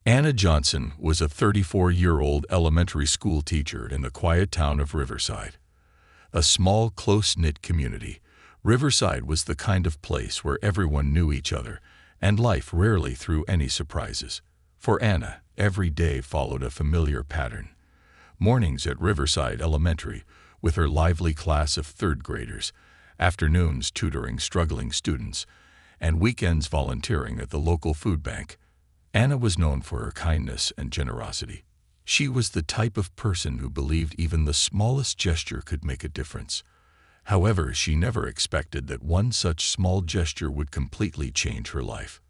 Anna Johnson was a 34-year-old elementary school teacher in the quiet town of Riverside. A small, close-knit community, Riverside was the kind of place where everyone knew each other, and life rarely threw any surprises. For Anna, every day followed a familiar pattern. Mornings at Riverside Elementary, with her lively class of third graders, afternoons tutoring struggling students, and weekends volunteering at the local food bank. Anna was known for her kindness and generosity. She was the type of person who believed even the smallest gesture could make a difference. However, she never expected that one such small gesture would completely change her life.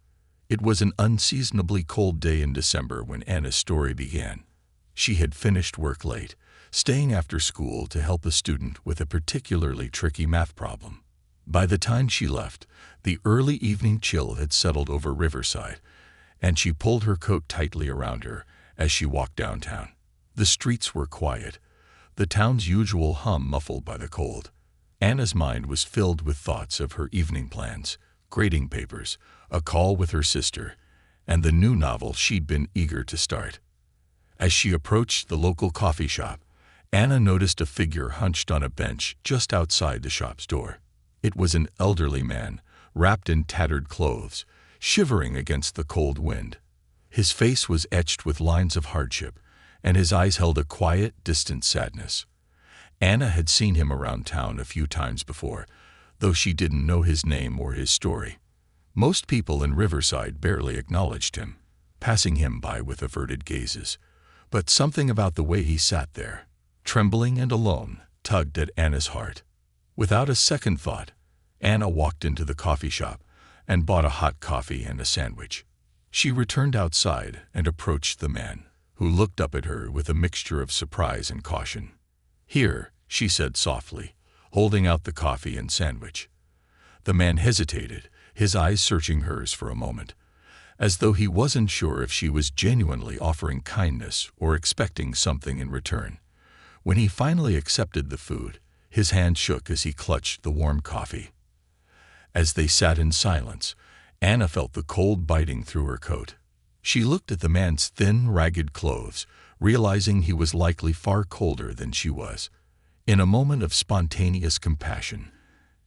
It was an unseasonably cold day in December when Anna's story began. She had finished work late, staying after school to help a student with a particularly tricky math problem. By the time she left, the early evening chill had settled over Riverside, and she pulled her coat tightly around her as she walked downtown. The streets were quiet, the town's usual hum muffled by the cold. Anna's mind was filled with thoughts of her evening plans, grading papers, a call with her sister, and the new novel she'd been eager to start. As she approached the local coffee shop, Anna noticed a figure hunched on a bench just outside the shop's door. It was an elderly man, wrapped in tattered clothes, shivering against the cold wind. His face was etched with lines of hardship, and his eyes held a quiet, distant sadness. Anna had seen him around town a few times before, though she didn't know his name or his story. Most people in Riverside barely acknowledged him, passing him by with averted gazes. But something about the way he sat there, trembling and alone, tugged at Anna's heart. Without a second thought, Anna walked into the coffee shop and bought a hot coffee and a sandwich. She returned outside and approached the man, who looked up at her with a mixture of surprise and caution. "Here," she said softly, holding out the coffee and sandwich. The man hesitated, his eyes searching hers for a moment, as though he wasn't sure if she was genuinely offering kindness or expecting something in return. When he finally accepted the food, his hand shook as he clutched the warm coffee. As they sat in silence, Anna felt the cold biting through her coat. She looked at the man's thin, ragged clothes, realizing he was likely far colder than she was. In a moment of spontaneous compassion,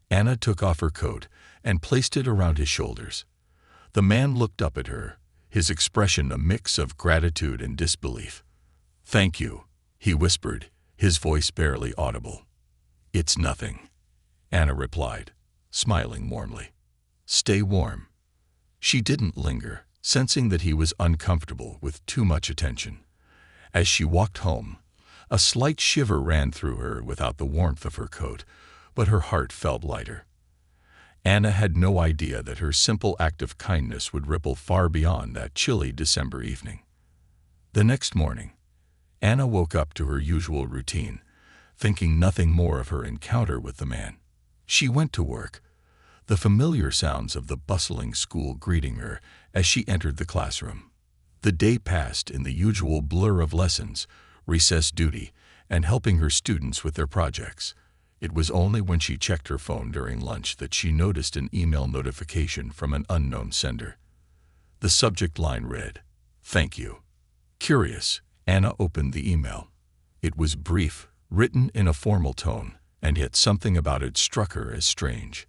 Anna took off her coat and placed it around his shoulders. The man looked up at her, his expression a mix of gratitude and disbelief. "Thank you," he whispered, his voice barely audible. "It's nothing," Anna replied, smiling warmly. "Stay warm." She didn't linger, sensing that he was uncomfortable with too much attention. As she walked home, a slight shiver ran through her without the warmth of her coat, but her heart felt lighter. Anna had no idea that her simple act of kindness would ripple far beyond that chilly December evening. The next morning, Anna woke up to her usual routine, thinking nothing more of her encounter with the man. She went to work, the familiar sounds of the bustling school greeting her as she entered the classroom. The day passed in the usual blur of lessons, recess duty, and helping her students with their projects. It was only when she checked her phone during lunch that she noticed an email notification from an unknown sender. The subject line read, "Thank you." Curious, Anna opened the email. It was brief, written in a formal tone, and yet something about it struck her as strange.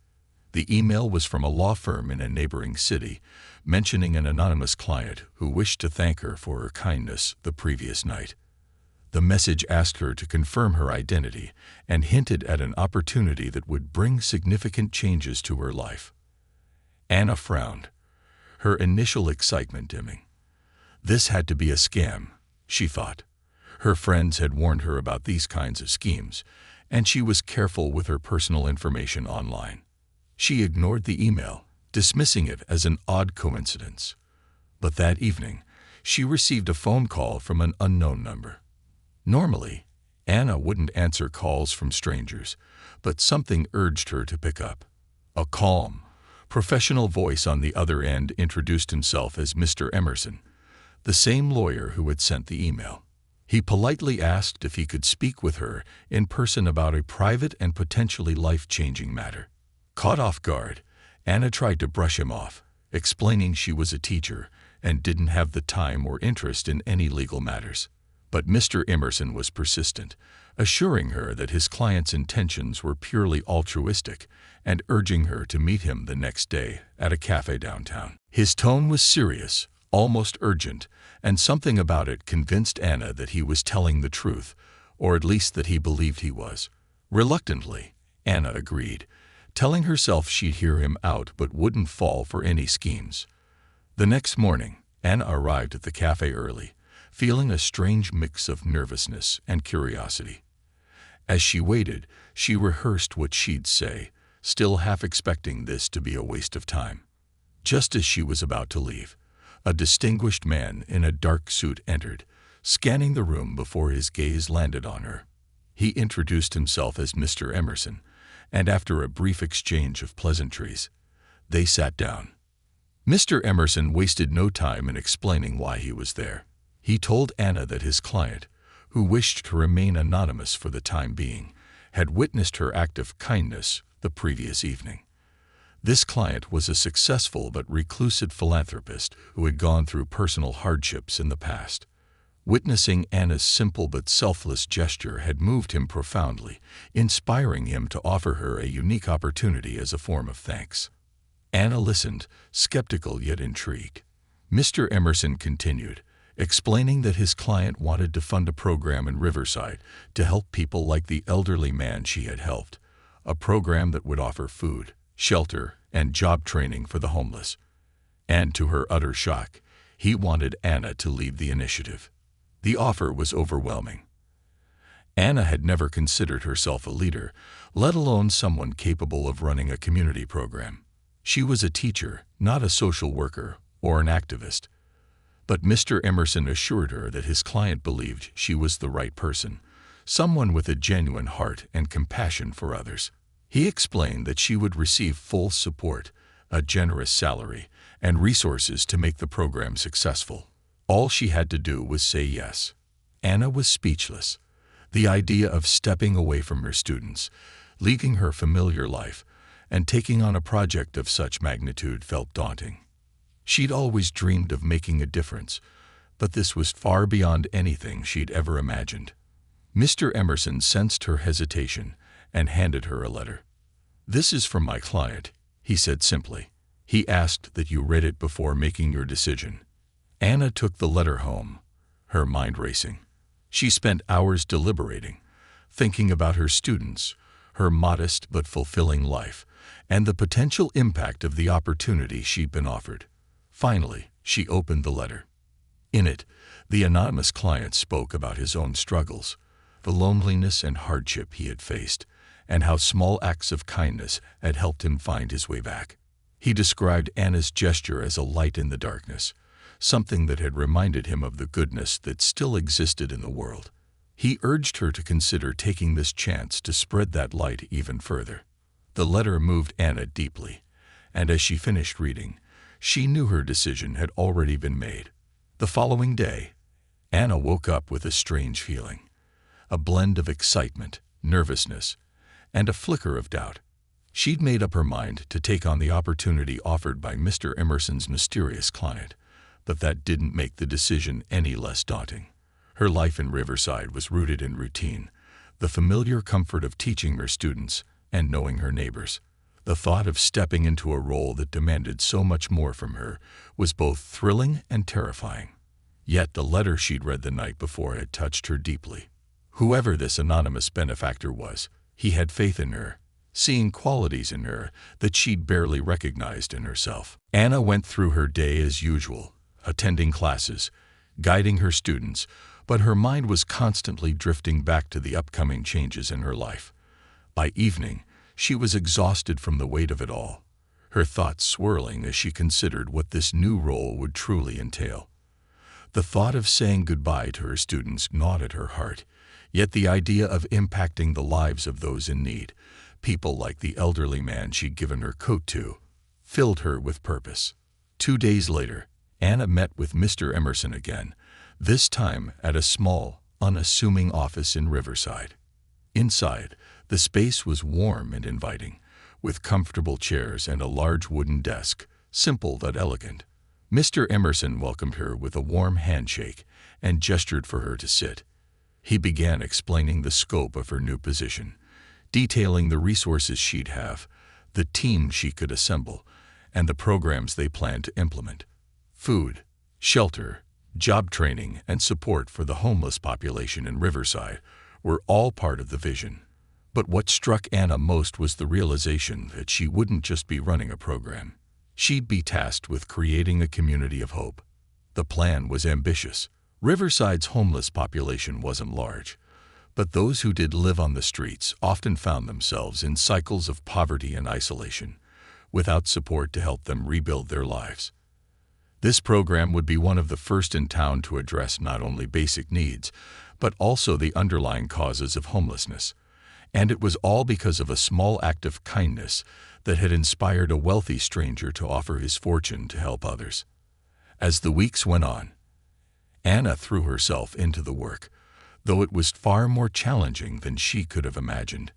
The email was from a law firm in a neighboring city, mentioning an anonymous client who wished to thank her for her kindness the previous night. The message asked her to confirm her identity and hinted at an opportunity that would bring significant changes to her life. Anna frowned, her initial excitement dimming. This had to be a scam, she thought. Her friends had warned her about these kinds of schemes, and she was careful with her personal information online. She ignored the email, dismissing it as an odd coincidence. But that evening, she received a phone call from an unknown number. Normally, Anna wouldn't answer calls from strangers, but something urged her to pick up. A calm, professional voice on the other end introduced himself as Mr. Emerson, the same lawyer who had sent the email. He politely asked if he could speak with her in person about a private and potentially life-changing matter. Caught off guard, Anna tried to brush him off, explaining she was a teacher and didn't have the time or interest in any legal matters. But Mr. Emerson was persistent, assuring her that his client's intentions were purely altruistic and urging her to meet him the next day at a cafe downtown. His tone was serious, almost urgent, and something about it convinced Anna that he was telling the truth, or at least that he believed he was. Reluctantly, Anna agreed, telling herself she'd hear him out but wouldn't fall for any schemes. The next morning, Anna arrived at the cafe early, feeling a strange mix of nervousness and curiosity. As she waited, she rehearsed what she'd say, still half expecting this to be a waste of time. Just as she was about to leave, a distinguished man in a dark suit entered, scanning the room before his gaze landed on her. He introduced himself as Mr. Emerson, and after a brief exchange of pleasantries, they sat down. Mr. Emerson wasted no time in explaining why he was there. He told Anna that his client, who wished to remain anonymous for the time being, had witnessed her act of kindness the previous evening. This client was a successful but reclusive philanthropist who had gone through personal hardships in the past. Witnessing Anna's simple but selfless gesture had moved him profoundly, inspiring him to offer her a unique opportunity as a form of thanks. Anna listened, skeptical yet intrigued. Mr. Emerson continued, explaining that his client wanted to fund a program in Riverside to help people like the elderly man she had helped, a program that would offer food, shelter, and job training for the homeless. And to her utter shock, he wanted Anna to lead the initiative. The offer was overwhelming. Anna had never considered herself a leader, let alone someone capable of running a community program. She was a teacher, not a social worker or an activist. But Mr. Emerson assured her that his client believed she was the right person, someone with a genuine heart and compassion for others. He explained that she would receive full support, a generous salary, and resources to make the program successful. All she had to do was say yes. Anna was speechless. The idea of stepping away from her students, leaving her familiar life, and taking on a project of such magnitude felt daunting. She'd always dreamed of making a difference, but this was far beyond anything she'd ever imagined. Mr. Emerson sensed her hesitation and handed her a letter. "This is from my client," he said simply. "He asked that you read it before making your decision." Anna took the letter home, her mind racing. She spent hours deliberating, thinking about her students, her modest but fulfilling life, and the potential impact of the opportunity she'd been offered. Finally, she opened the letter. In it, the anonymous client spoke about his own struggles, the loneliness and hardship he had faced, and how small acts of kindness had helped him find his way back. He described Anna's gesture as a light in the darkness, something that had reminded him of the goodness that still existed in the world. He urged her to consider taking this chance to spread that light even further. The letter moved Anna deeply, and as she finished reading, she knew her decision had already been made. The following day, Anna woke up with a strange feeling, a blend of excitement, nervousness, and a flicker of doubt. She'd made up her mind to take on the opportunity offered by Mr. Emerson's mysterious client, but that didn't make the decision any less daunting. Her life in Riverside was rooted in routine, the familiar comfort of teaching her students and knowing her neighbors. The thought of stepping into a role that demanded so much more from her was both thrilling and terrifying. Yet the letter she'd read the night before had touched her deeply. Whoever this anonymous benefactor was, he had faith in her, seeing qualities in her that she'd barely recognized in herself. Anna went through her day as usual, attending classes, guiding her students, but her mind was constantly drifting back to the upcoming changes in her life. By evening, she was exhausted from the weight of it all, her thoughts swirling as she considered what this new role would truly entail. The thought of saying goodbye to her students gnawed at her heart, yet the idea of impacting the lives of those in need, people like the elderly man she'd given her coat to, filled her with purpose. 2 days later, Anna met with Mr. Emerson again, this time at a small, unassuming office in Riverside. Inside, the space was warm and inviting, with comfortable chairs and a large wooden desk, simple but elegant. Mr. Emerson welcomed her with a warm handshake and gestured for her to sit. He began explaining the scope of her new position, detailing the resources she'd have, the team she could assemble, and the programs they planned to implement. Food, shelter, job training, and support for the homeless population in Riverside were all part of the vision. But what struck Anna most was the realization that she wouldn't just be running a program. She'd be tasked with creating a community of hope. The plan was ambitious. Riverside's homeless population wasn't large, but those who did live on the streets often found themselves in cycles of poverty and isolation, without support to help them rebuild their lives. This program would be one of the first in town to address not only basic needs, but also the underlying causes of homelessness. And it was all because of a small act of kindness that had inspired a wealthy stranger to offer his fortune to help others. As the weeks went on, Anna threw herself into the work, though it was far more challenging than she could have imagined.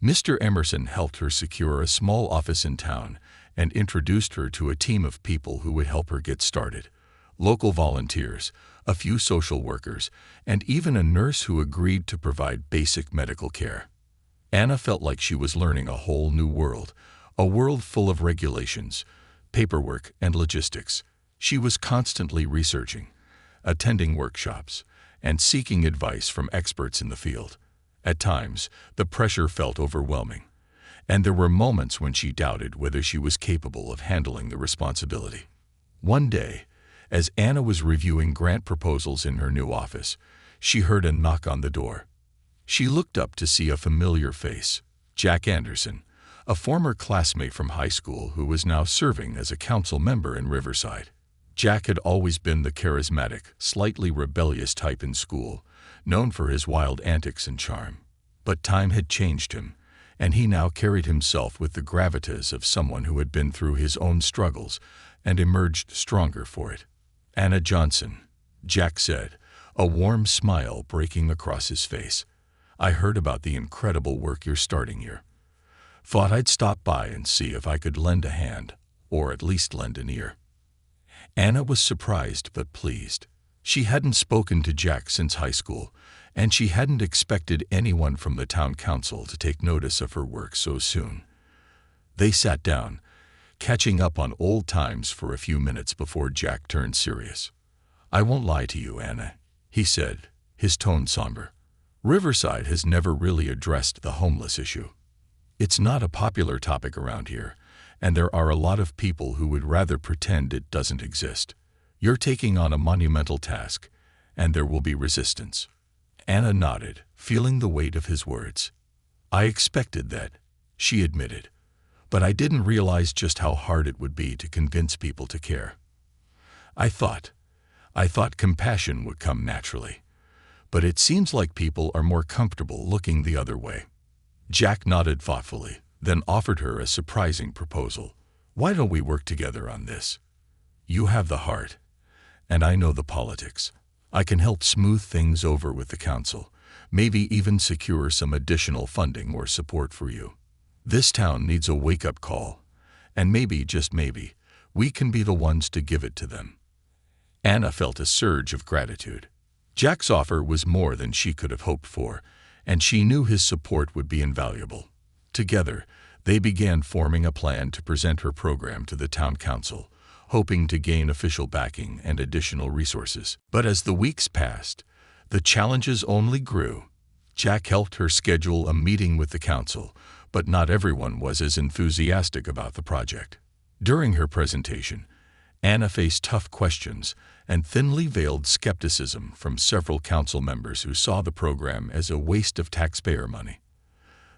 Mr. Emerson helped her secure a small office in town and introduced her to a team of people who would help her get started. Local volunteers, a few social workers, and even a nurse who agreed to provide basic medical care. Anna felt like she was learning a whole new world, a world full of regulations, paperwork, and logistics. She was constantly researching, attending workshops, and seeking advice from experts in the field. At times, the pressure felt overwhelming, and there were moments when she doubted whether she was capable of handling the responsibility. One day, as Anna was reviewing grant proposals in her new office, she heard a knock on the door. She looked up to see a familiar face, Jack Anderson, a former classmate from high school who was now serving as a council member in Riverside. Jack had always been the charismatic, slightly rebellious type in school, known for his wild antics and charm. But time had changed him, and he now carried himself with the gravitas of someone who had been through his own struggles and emerged stronger for it. "Anna Johnson," Jack said, a warm smile breaking across his face. "I heard about the incredible work you're starting here. Thought I'd stop by and see if I could lend a hand, or at least lend an ear." Anna was surprised but pleased. She hadn't spoken to Jack since high school, and she hadn't expected anyone from the town council to take notice of her work so soon. They sat down, catching up on old times for a few minutes before Jack turned serious. "I won't lie to you, Anna," he said, his tone somber. "Riverside has never really addressed the homeless issue. It's not a popular topic around here, and there are a lot of people who would rather pretend it doesn't exist. You're taking on a monumental task, and there will be resistance." Anna nodded, feeling the weight of his words. "I expected that," she admitted, "but I didn't realize just how hard it would be to convince people to care. I thought compassion would come naturally, but it seems like people are more comfortable looking the other way." Jack nodded thoughtfully, then offered her a surprising proposal. "Why don't we work together on this? You have the heart, and I know the politics. I can help smooth things over with the council, maybe even secure some additional funding or support for you. This town needs a wake-up call, and maybe, just maybe, we can be the ones to give it to them." Anna felt a surge of gratitude. Jack's offer was more than she could have hoped for, and she knew his support would be invaluable. Together, they began forming a plan to present her program to the town council, hoping to gain official backing and additional resources. But as the weeks passed, the challenges only grew. Jack helped her schedule a meeting with the council, but not everyone was as enthusiastic about the project. During her presentation, Anna faced tough questions and thinly veiled skepticism from several council members who saw the program as a waste of taxpayer money.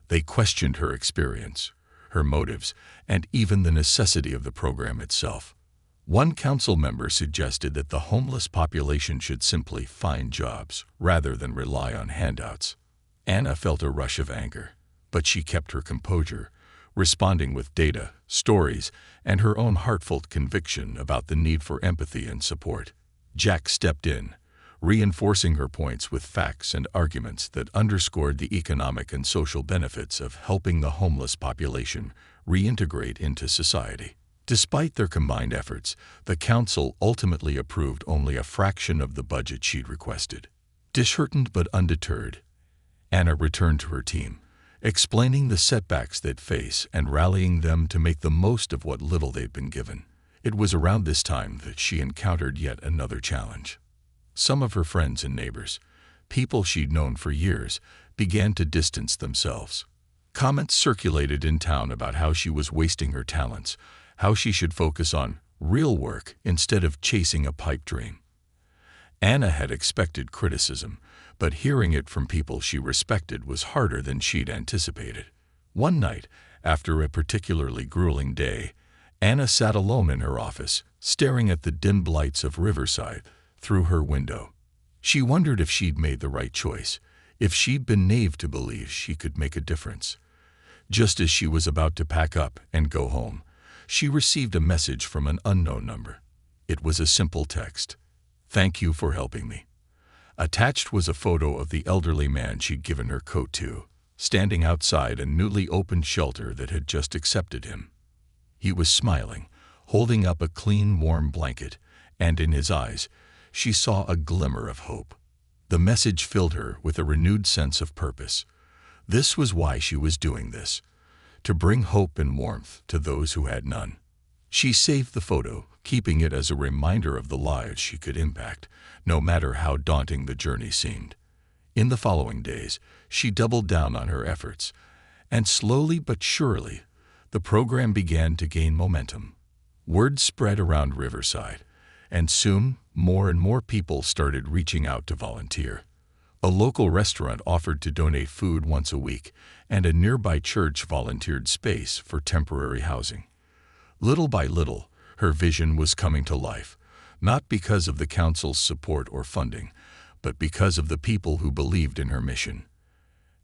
They questioned her experience, her motives, and even the necessity of the program itself. One council member suggested that the homeless population should simply find jobs rather than rely on handouts. Anna felt a rush of anger, but she kept her composure, responding with data, stories, and her own heartfelt conviction about the need for empathy and support. Jack stepped in, reinforcing her points with facts and arguments that underscored the economic and social benefits of helping the homeless population reintegrate into society. Despite their combined efforts, the council ultimately approved only a fraction of the budget she'd requested. Disheartened but undeterred, Anna returned to her team, explaining the setbacks they'd face and rallying them to make the most of what little they'd been given. It was around this time that she encountered yet another challenge. Some of her friends and neighbors, people she'd known for years, began to distance themselves. Comments circulated in town about how she was wasting her talents, how she should focus on real work instead of chasing a pipe dream. Anna had expected criticism, but hearing it from people she respected was harder than she'd anticipated. One night, after a particularly grueling day, Anna sat alone in her office, staring at the dimmed lights of Riverside through her window. She wondered if she'd made the right choice, if she'd been naive to believe she could make a difference. Just as she was about to pack up and go home, she received a message from an unknown number. It was a simple text. "Thank you for helping me." Attached was a photo of the elderly man she'd given her coat to, standing outside a newly opened shelter that had just accepted him. He was smiling, holding up a clean, warm blanket, and in his eyes, she saw a glimmer of hope. The message filled her with a renewed sense of purpose. This was why she was doing this, to bring hope and warmth to those who had none. She saved the photo, keeping it as a reminder of the lives she could impact, no matter how daunting the journey seemed. In the following days, she doubled down on her efforts, and slowly but surely, the program began to gain momentum. Word spread around Riverside, and soon more and more people started reaching out to volunteer. A local restaurant offered to donate food once a week, and a nearby church volunteered space for temporary housing. Little by little, her vision was coming to life, not because of the council's support or funding, but because of the people who believed in her mission.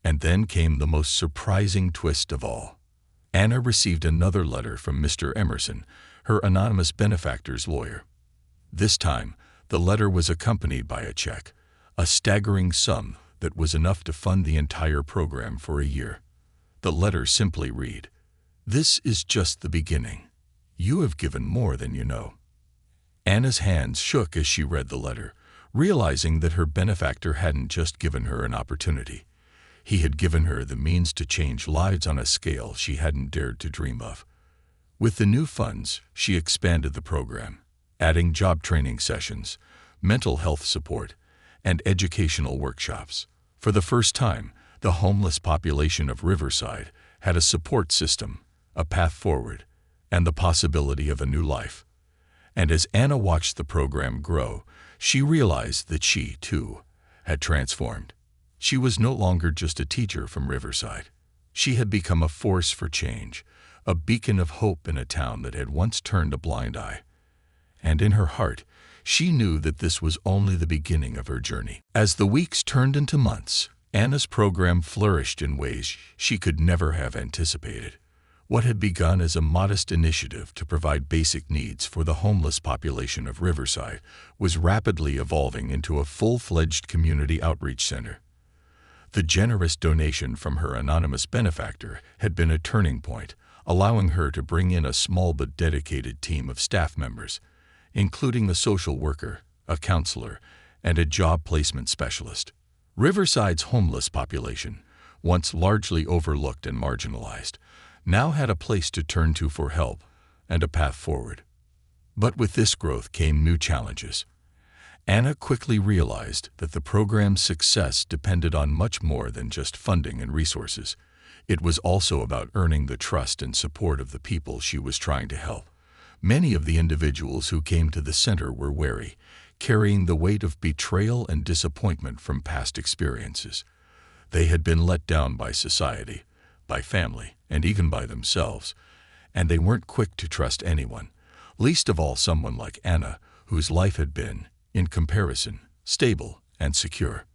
And then came the most surprising twist of all. Anna received another letter from Mr. Emerson, her anonymous benefactor's lawyer. This time, the letter was accompanied by a check, a staggering sum that was enough to fund the entire program for a year. The letter simply read, "This is just the beginning. You have given more than you know." Anna's hands shook as she read the letter, realizing that her benefactor hadn't just given her an opportunity. He had given her the means to change lives on a scale she hadn't dared to dream of. With the new funds, she expanded the program, adding job training sessions, mental health support, and educational workshops. For the first time, the homeless population of Riverside had a support system, a path forward, and the possibility of a new life. And as Anna watched the program grow, she realized that she, too, had transformed. She was no longer just a teacher from Riverside. She had become a force for change, a beacon of hope in a town that had once turned a blind eye. And in her heart, she knew that this was only the beginning of her journey. As the weeks turned into months, Anna's program flourished in ways she could never have anticipated. What had begun as a modest initiative to provide basic needs for the homeless population of Riverside was rapidly evolving into a full-fledged community outreach center. The generous donation from her anonymous benefactor had been a turning point, allowing her to bring in a small but dedicated team of staff members, including a social worker, a counselor, and a job placement specialist. Riverside's homeless population, once largely overlooked and marginalized, now had a place to turn to for help and a path forward. But with this growth came new challenges. Anna quickly realized that the program's success depended on much more than just funding and resources. It was also about earning the trust and support of the people she was trying to help. Many of the individuals who came to the center were wary, carrying the weight of betrayal and disappointment from past experiences. They had been let down by society, by family, and even by themselves, and they weren't quick to trust anyone, least of all someone like Anna, whose life had been, in comparison, stable and secure.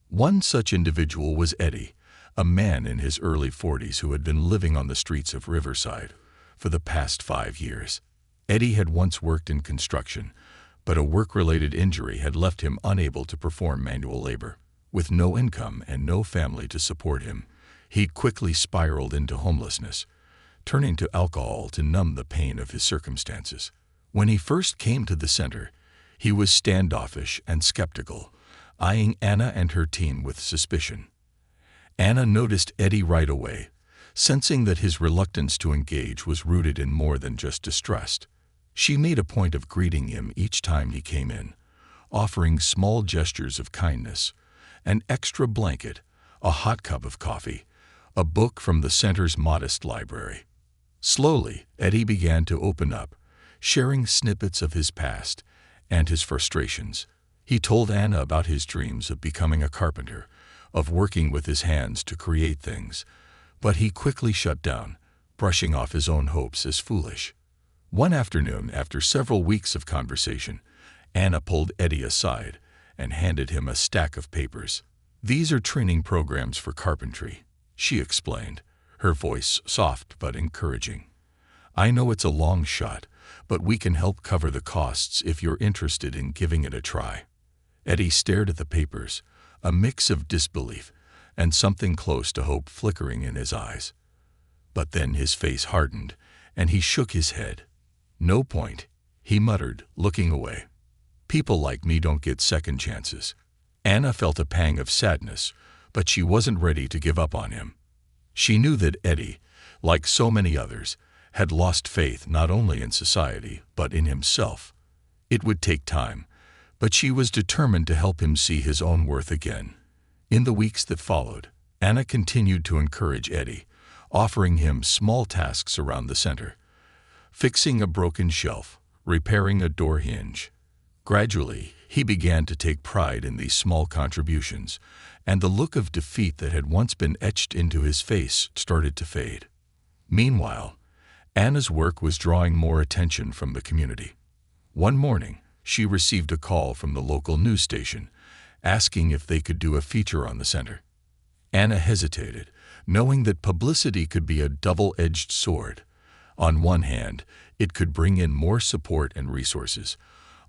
One such individual was Eddie, a man in his early 40s who had been living on the streets of Riverside for the past 5 years. Eddie had once worked in construction, but a work-related injury had left him unable to perform manual labor. With no income and no family to support him, he'd quickly spiraled into homelessness. turning to alcohol to numb the pain of his circumstances. When he first came to the center, he was standoffish and skeptical, eyeing Anna and her team with suspicion. Anna noticed Eddie right away, sensing that his reluctance to engage was rooted in more than just distrust. She made a point of greeting him each time he came in, offering small gestures of kindness, an extra blanket, a hot cup of coffee, a book from the center's modest library. Slowly, Eddie began to open up, sharing snippets of his past and his frustrations. He told Anna about his dreams of becoming a carpenter, of working with his hands to create things, but he quickly shut down, brushing off his own hopes as foolish. One afternoon, after several weeks of conversation, Anna pulled Eddie aside and handed him a stack of papers. "These are training programs for carpentry," she explained, her voice soft but encouraging. "I know it's a long shot, but we can help cover the costs if you're interested in giving it a try." Eddie stared at the papers, a mix of disbelief and something close to hope flickering in his eyes. But then his face hardened, and he shook his head. "No point," he muttered, looking away. "People like me don't get second chances." Anna felt a pang of sadness, but she wasn't ready to give up on him. She knew that Eddie, like so many others, had lost faith not only in society but in himself. It would take time, but she was determined to help him see his own worth again. In the weeks that followed, Anna continued to encourage Eddie, offering him small tasks around the center, fixing a broken shelf, repairing a door hinge. Gradually, he began to take pride in these small contributions, and the look of defeat that had once been etched into his face started to fade. Meanwhile, Anna's work was drawing more attention from the community. One morning, she received a call from the local news station, asking if they could do a feature on the center. Anna hesitated, knowing that publicity could be a double-edged sword. On one hand, it could bring in more support and resources.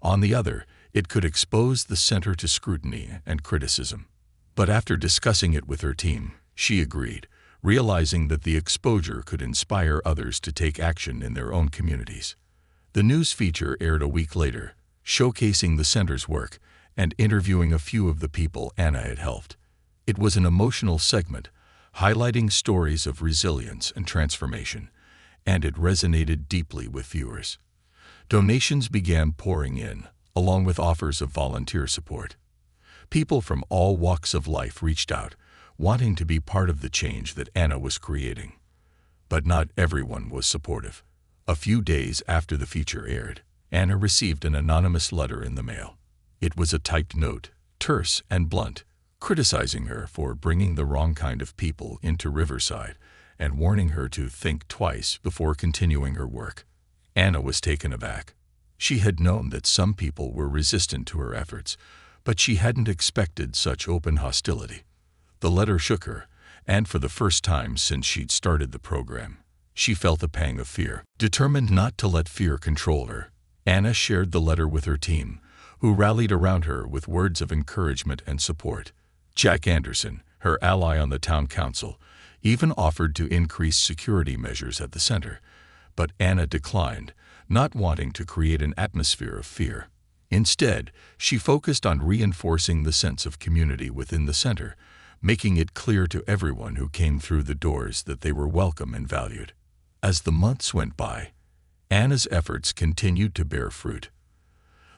On the other, it could expose the center to scrutiny and criticism. But after discussing it with her team, she agreed, realizing that the exposure could inspire others to take action in their own communities. The news feature aired a week later, showcasing the center's work and interviewing a few of the people Anna had helped. It was an emotional segment, highlighting stories of resilience and transformation, and it resonated deeply with viewers. Donations began pouring in, along with offers of volunteer support. People from all walks of life reached out, wanting to be part of the change that Anna was creating. But not everyone was supportive. A few days after the feature aired, Anna received an anonymous letter in the mail. It was a typed note, terse and blunt, criticizing her for bringing the wrong kind of people into Riverside and warning her to think twice before continuing her work. Anna was taken aback. She had known that some people were resistant to her efforts, but she hadn't expected such open hostility. The letter shook her, and for the first time since she'd started the program, she felt a pang of fear. Determined not to let fear control her, Anna shared the letter with her team, who rallied around her with words of encouragement and support. Jack Anderson, her ally on the town council, even offered to increase security measures at the center, but Anna declined, not wanting to create an atmosphere of fear. Instead, she focused on reinforcing the sense of community within the center, making it clear to everyone who came through the doors that they were welcome and valued. As the months went by, Anna's efforts continued to bear fruit.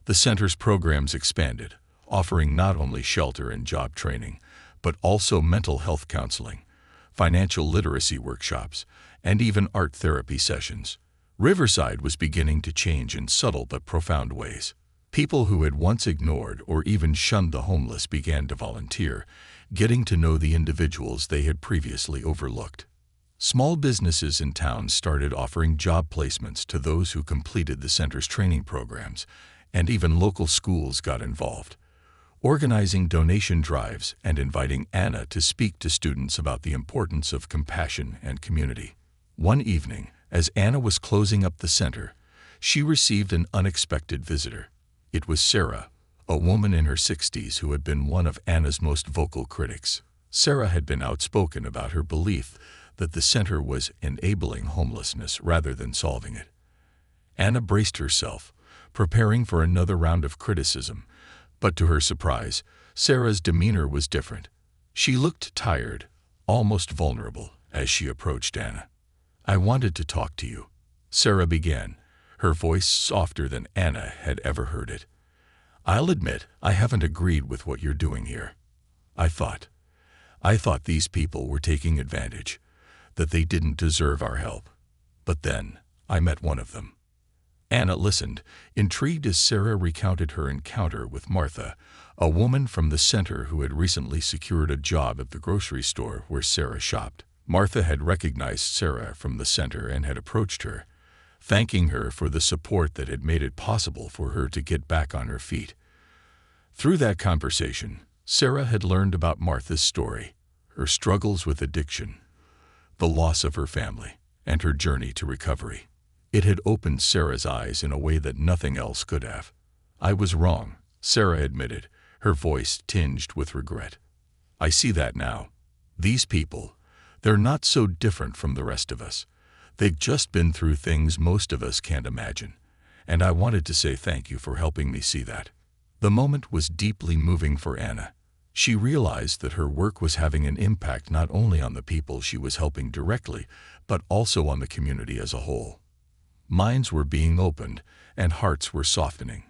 The center's programs expanded, offering not only shelter and job training, but also mental health counseling, financial literacy workshops, and even art therapy sessions. Riverside was beginning to change in subtle but profound ways. People who had once ignored or even shunned the homeless began to volunteer, getting to know the individuals they had previously overlooked. Small businesses in town started offering job placements to those who completed the center's training programs, and even local schools got involved, organizing donation drives and inviting Anna to speak to students about the importance of compassion and community. One evening, as Anna was closing up the center, she received an unexpected visitor. It was Sarah, a woman in her 60s who had been one of Anna's most vocal critics. Sarah had been outspoken about her belief that the center was enabling homelessness rather than solving it. Anna braced herself, preparing for another round of criticism, but to her surprise, Sarah's demeanor was different. She looked tired, almost vulnerable, as she approached Anna. "I wanted to talk to you," Sarah began, her voice softer than Anna had ever heard it. "I'll admit I haven't agreed with what you're doing here. I thought these people were taking advantage, that they didn't deserve our help. But then I met one of them." Anna listened, intrigued as Sarah recounted her encounter with Martha, a woman from the center who had recently secured a job at the grocery store where Sarah shopped. Martha had recognized Sarah from the center and had approached her, thanking her for the support that had made it possible for her to get back on her feet. Through that conversation, Sarah had learned about Martha's story, her struggles with addiction, the loss of her family, and her journey to recovery. It had opened Sarah's eyes in a way that nothing else could have. "I was wrong," Sarah admitted, her voice tinged with regret. "I see that now. These people, they're not so different from the rest of us. They've just been through things most of us can't imagine, and I wanted to say thank you for helping me see that." The moment was deeply moving for Anna. She realized that her work was having an impact not only on the people she was helping directly, but also on the community as a whole. Minds were being opened, and hearts were softening.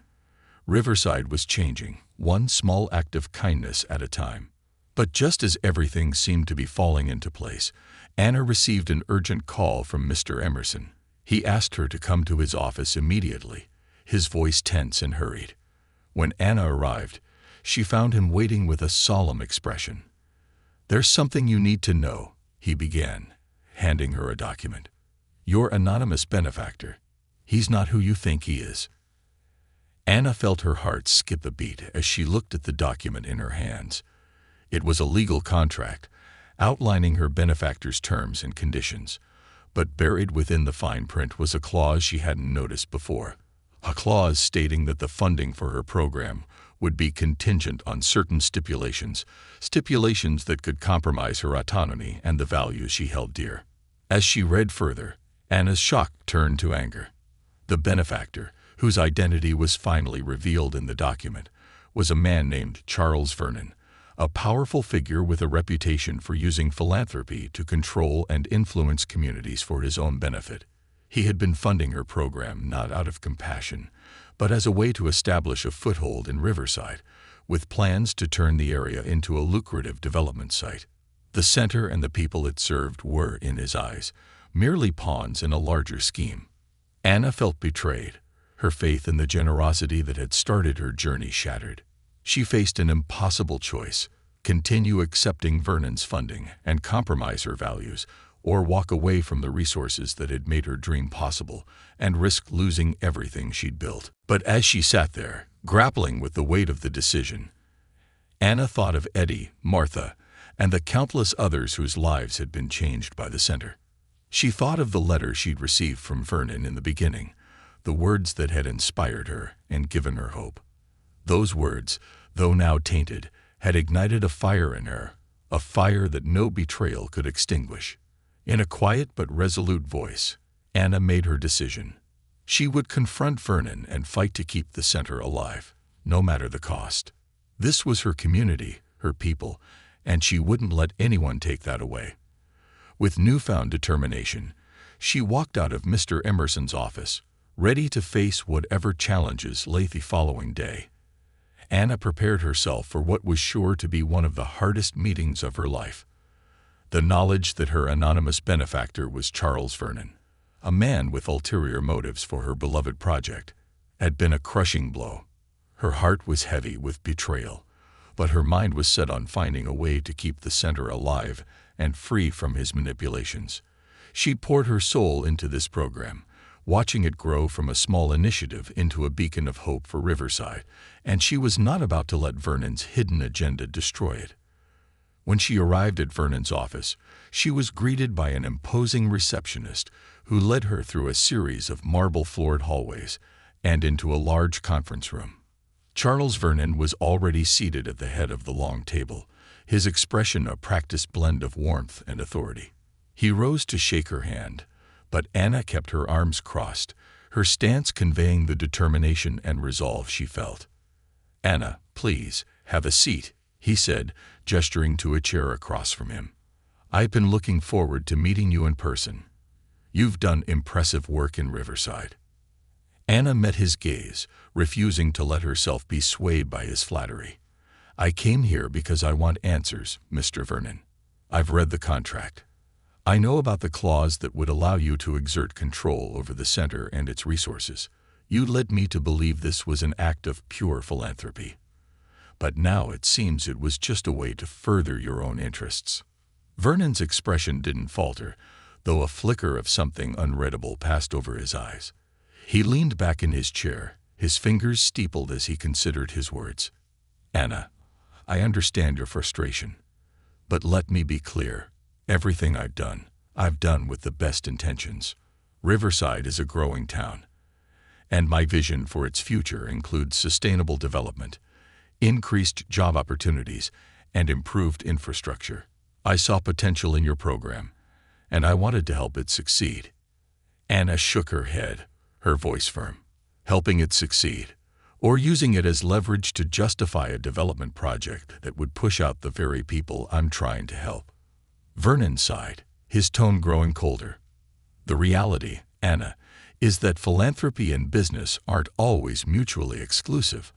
Riverside was changing, one small act of kindness at a time. But just as everything seemed to be falling into place, Anna received an urgent call from Mr. Emerson. He asked her to come to his office immediately, his voice tense and hurried. When Anna arrived, she found him waiting with a solemn expression. "There's something you need to know," he began, handing her a document. "Your anonymous benefactor, he's not who you think he is." Anna felt her heart skip a beat as she looked at the document in her hands. It was a legal contract, outlining her benefactor's terms and conditions, but buried within the fine print was a clause she hadn't noticed before. A clause stating that the funding for her program would be contingent on certain stipulations that could compromise her autonomy and the values she held dear. As she read further, Anna's shock turned to anger. The benefactor, whose identity was finally revealed in the document, was a man named Charles Vernon, a powerful figure with a reputation for using philanthropy to control and influence communities for his own benefit. He had been funding her program not out of compassion, but as a way to establish a foothold in Riverside, with plans to turn the area into a lucrative development site. The center and the people it served were, in his eyes, merely pawns in a larger scheme. Anna felt betrayed, her faith in the generosity that had started her journey shattered. She faced an impossible choice: continue accepting Vernon's funding and compromise her values, or walk away from the resources that had made her dream possible and risk losing everything she'd built. But as she sat there, grappling with the weight of the decision, Anna thought of Eddie, Martha, and the countless others whose lives had been changed by the center. She thought of the letter she'd received from Vernon in the beginning, the words that had inspired her and given her hope. Those words, though now tainted, had ignited a fire in her, a fire that no betrayal could extinguish. In a quiet but resolute voice, Anna made her decision. She would confront Vernon and fight to keep the center alive, no matter the cost. This was her community, her people, and she wouldn't let anyone take that away. With newfound determination, she walked out of Mr. Emerson's office, ready to face whatever challenges lay the following day. Anna prepared herself for what was sure to be one of the hardest meetings of her life. The knowledge that her anonymous benefactor was Charles Vernon, a man with ulterior motives for her beloved project, had been a crushing blow. Her heart was heavy with betrayal, but her mind was set on finding a way to keep the center alive and free from his manipulations. She poured her soul into this program, watching it grow from a small initiative into a beacon of hope for Riverside, and she was not about to let Vernon's hidden agenda destroy it. When she arrived at Vernon's office, she was greeted by an imposing receptionist who led her through a series of marble-floored hallways and into a large conference room. Charles Vernon was already seated at the head of the long table, his expression a practiced blend of warmth and authority. He rose to shake her hand, but Anna kept her arms crossed, her stance conveying the determination and resolve she felt. "Anna, please, have a seat," he said, gesturing to a chair across from him. "I've been looking forward to meeting you in person. You've done impressive work in Riverside." Anna met his gaze, refusing to let herself be swayed by his flattery. "I came here because I want answers, Mr. Vernon. I've read the contract. I know about the clause that would allow you to exert control over the center and its resources. You led me to believe this was an act of pure philanthropy. But now it seems it was just a way to further your own interests." Vernon's expression didn't falter, though a flicker of something unreadable passed over his eyes. He leaned back in his chair, his fingers steepled as he considered his words. "Anna, I understand your frustration. But let me be clear. Everything I've done with the best intentions. Riverside is a growing town, and my vision for its future includes sustainable development, increased job opportunities, and improved infrastructure. I saw potential in your program, and I wanted to help it succeed." Anna shook her head, her voice firm. "Helping it succeed, or using it as leverage to justify a development project that would push out the very people I'm trying to help." Vernon sighed, his tone growing colder. "The reality, Anna, is that philanthropy and business aren't always mutually exclusive.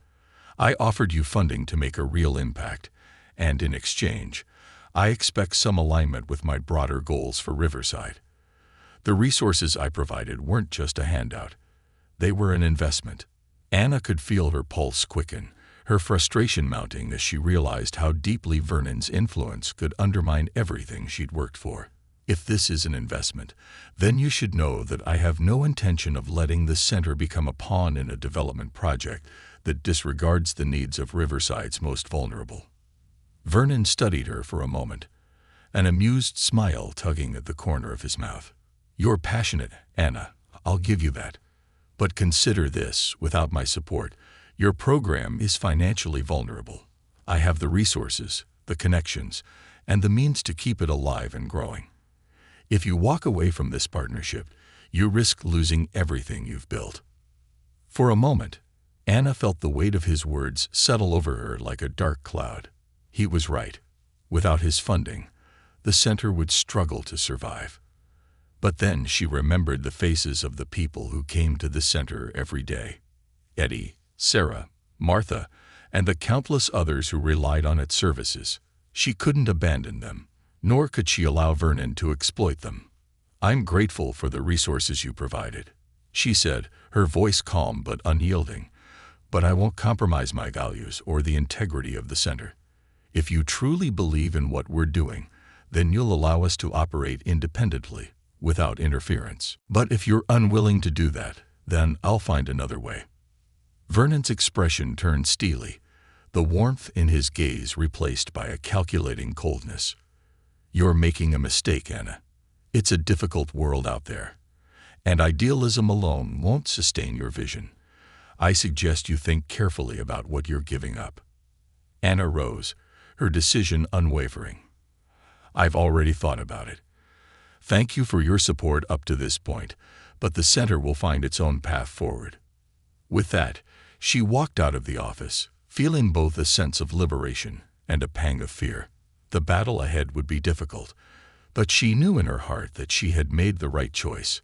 I offered you funding to make a real impact, and in exchange, I expect some alignment with my broader goals for Riverside. The resources I provided weren't just a handout. They were an investment." Anna could feel her pulse quicken, her frustration mounting as she realized how deeply Vernon's influence could undermine everything she'd worked for. "If this is an investment, then you should know that I have no intention of letting the center become a pawn in a development project that disregards the needs of Riverside's most vulnerable." Vernon studied her for a moment, an amused smile tugging at the corner of his mouth. "You're passionate, Anna, I'll give you that. But consider this, without my support, your program is financially vulnerable. I have the resources, the connections, and the means to keep it alive and growing. If you walk away from this partnership, you risk losing everything you've built." For a moment, Anna felt the weight of his words settle over her like a dark cloud. He was right. Without his funding, the center would struggle to survive. But then she remembered the faces of the people who came to the center every day. Eddie, Sarah, Martha, and the countless others who relied on its services. She couldn't abandon them, nor could she allow Vernon to exploit them. "I'm grateful for the resources you provided," she said, her voice calm but unyielding. "But I won't compromise my values or the integrity of the center. If you truly believe in what we're doing, then you'll allow us to operate independently, without interference. But if you're unwilling to do that, then I'll find another way." Vernon's expression turned steely, the warmth in his gaze replaced by a calculating coldness. "You're making a mistake, Anna. It's a difficult world out there, and idealism alone won't sustain your vision. I suggest you think carefully about what you're giving up." Anna rose, her decision unwavering. "I've already thought about it. Thank you for your support up to this point, but the center will find its own path forward." With that, she walked out of the office, feeling both a sense of liberation and a pang of fear. The battle ahead would be difficult, but she knew in her heart that she had made the right choice.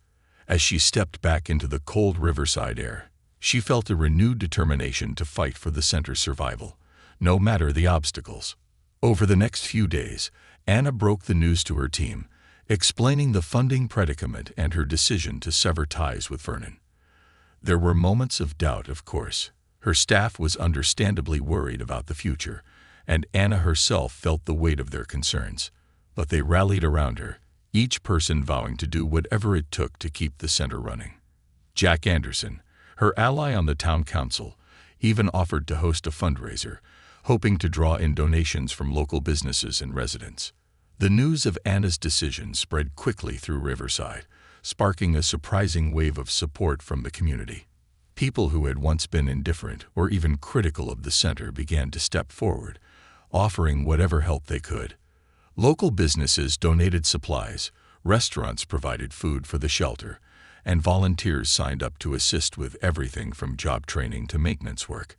As she stepped back into the cold Riverside air, she felt a renewed determination to fight for the center's survival, no matter the obstacles. Over the next few days, Anna broke the news to her team, explaining the funding predicament and her decision to sever ties with Vernon. There were moments of doubt, of course. Her staff was understandably worried about the future, and Anna herself felt the weight of their concerns. But they rallied around her, each person vowing to do whatever it took to keep the center running. Jack Anderson, her ally on the town council, even offered to host a fundraiser, hoping to draw in donations from local businesses and residents. The news of Anna's decision spread quickly through Riverside, sparking a surprising wave of support from the community. People who had once been indifferent or even critical of the center began to step forward, offering whatever help they could. Local businesses donated supplies, Restaurants provided food for the shelter, and volunteers signed up to assist with everything from job training to maintenance work.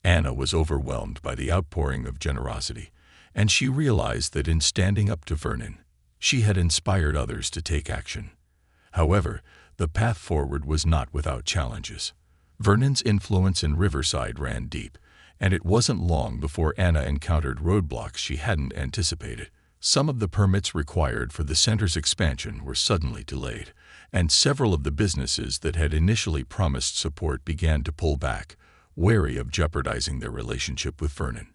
Anna was overwhelmed by the outpouring of generosity, and she realized that in standing up to Vernon, she had inspired others to take action. However, the path forward was not without challenges. Vernon's influence in Riverside ran deep, and it wasn't long before Anna encountered roadblocks she hadn't anticipated. Some of the permits required for the center's expansion were suddenly delayed, and several of the businesses that had initially promised support began to pull back, wary of jeopardizing their relationship with Vernon.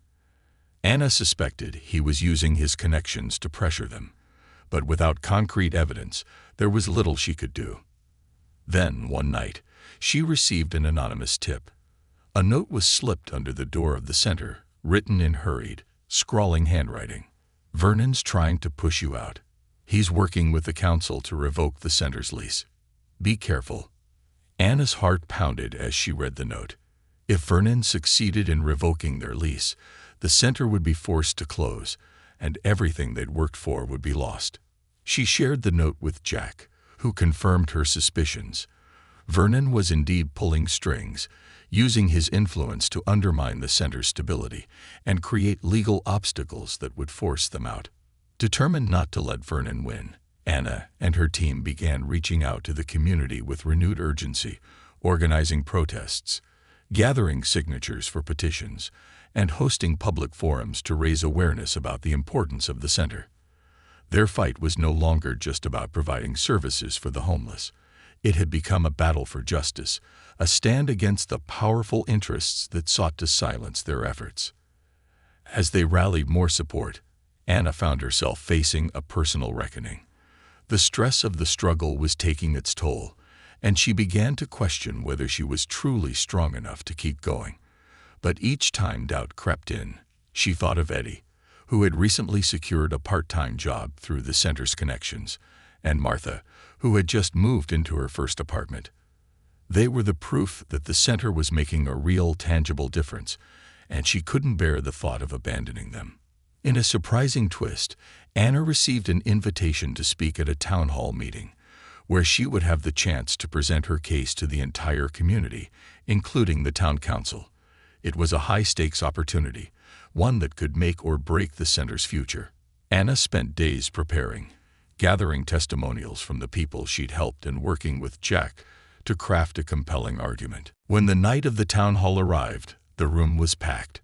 Anna suspected he was using his connections to pressure them, but without concrete evidence, there was little she could do. Then, one night, she received an anonymous tip. A note was slipped under the door of the center, written in hurried, scrawling handwriting. "Vernon's trying to push you out. He's working with the council to revoke the center's lease. Be careful." Anna's heart pounded as she read the note. If Vernon succeeded in revoking their lease, the center would be forced to close, and everything they'd worked for would be lost. She shared the note with Jack, who confirmed her suspicions. Vernon was indeed pulling strings, using his influence to undermine the center's stability and create legal obstacles that would force them out. Determined not to let Vernon win, Anna and her team began reaching out to the community with renewed urgency, organizing protests, gathering signatures for petitions, and hosting public forums to raise awareness about the importance of the center. Their fight was no longer just about providing services for the homeless. It had become a battle for justice, a stand against the powerful interests that sought to silence their efforts. As they rallied more support, Anna found herself facing a personal reckoning. The stress of the struggle was taking its toll, and she began to question whether she was truly strong enough to keep going. But each time doubt crept in, she thought of Eddie, who had recently secured a part-time job through the center's connections, and Martha, who had just moved into her first apartment. They were the proof that the center was making a real, tangible difference, and she couldn't bear the thought of abandoning them. In a surprising twist, Anna received an invitation to speak at a town hall meeting, where she would have the chance to present her case to the entire community, including the town council. It was a high-stakes opportunity, one that could make or break the center's future. Anna spent days preparing, gathering testimonials from the people she'd helped and working with Jack to craft a compelling argument. When the night of the town hall arrived, the room was packed.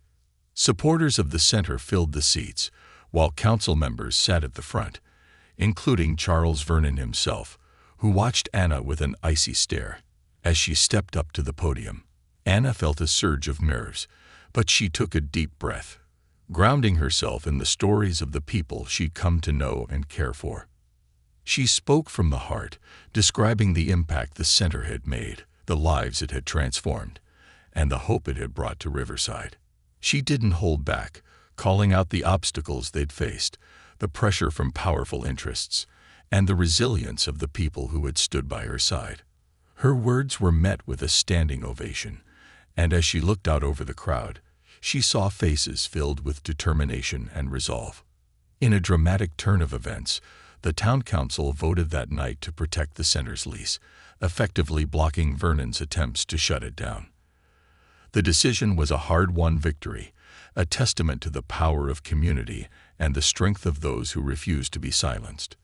Supporters of the center filled the seats, while council members sat at the front, including Charles Vernon himself, who watched Anna with an icy stare. As she stepped up to the podium, Anna felt a surge of nerves, but she took a deep breath, grounding herself in the stories of the people she'd come to know and care for. She spoke from the heart, describing the impact the center had made, the lives it had transformed, and the hope it had brought to Riverside. She didn't hold back, calling out the obstacles they'd faced, the pressure from powerful interests, and the resilience of the people who had stood by her side. Her words were met with a standing ovation, and as she looked out over the crowd, she saw faces filled with determination and resolve. In a dramatic turn of events, the town council voted that night to protect the center's lease, effectively blocking Vernon's attempts to shut it down. The decision was a hard-won victory, a testament to the power of community and the strength of those who refused to be silenced.